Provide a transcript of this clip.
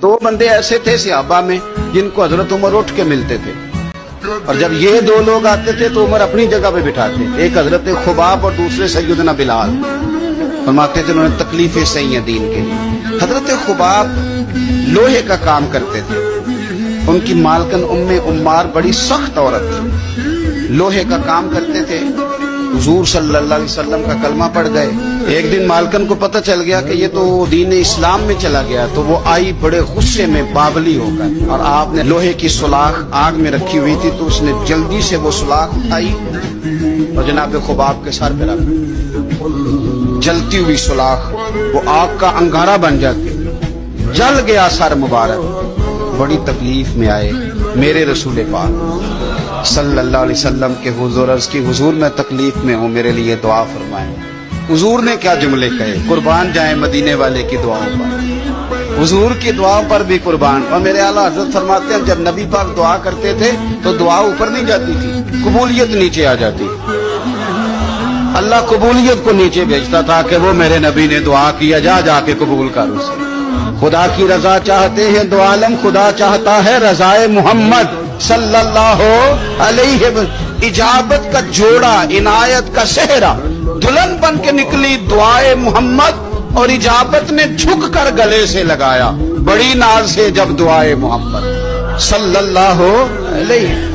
दो बंदे ऐसे थे सहाबा में जिनको हजरत उमर उठ के मिलते थे, और जब ये दो लोग आते थे तो उमर अपनी जगह पे बिठाते, एक हजरत खुबाब और दूसरे सैयदना बिलाल। फरमाते थे उन्होंने तकलीफें सही हैं दीन के लिए। हजरत खुबाब लोहे का काम करते थे, उनकी मालकन उम्मे उम्मार बड़ी सख्त औरत थी, लोहे का काम करते थे। हुजूर सल्लल्लाहु अलैहि वसल्लम का कलमा पढ़ गए। एक दिन मालकन को पता चल गया कि ये तो दीन इस्लाम में चला गया, तो वो आई बड़े गुस्से में बावली होकर, और आपने लोहे की सुलाख आग में रखी हुई थी तो उसने जल्दी से वो सुलाख उठाई और जनाब खुबाब के सर पे रख दी। जलती हुई सुलाख वो आग का अंगारा बन जाती, जल गया सर मुबारक। बड़ी तकलीफ में आए मेरे रसूल पाक सल्लल्लाहु अलैहि वसल्लम के हुजूर, अर्ज़ की हुजूर मैं तकलीफ में हूँ, मेरे लिए दुआ फरमाएं। हुजूर ने क्या जुमले कहे, कुर्बान जाए मदीने वाले की दुआओं पर, हुजूर की दुआओं पर भी कुर्बान। और मेरे आला हज़रत फरमाते हैं जब नबी पाक दुआ करते थे तो दुआ ऊपर नहीं जाती थी, कबूलियत नीचे आ जाती। अल्लाह कबूलियत को नीचे भेजता था कि वो मेरे नबी ने दुआ किया, जा जाके कबूल कर उसे। खुदा की रजा चाहते हैं दो आलम, खुदा चाहता है रजाए मोहम्मद सल्लल्लाहु अलैहि वसल्लम। इजाबत का जोड़ा, इनायत का सेहरा, दुल्हन बन के निकली दुआए मोहम्मद, और इजाबत ने झुक कर गले से लगाया बड़ी नाज से जब दुआए मोहम्मद सल्लल्लाहु अलैहि।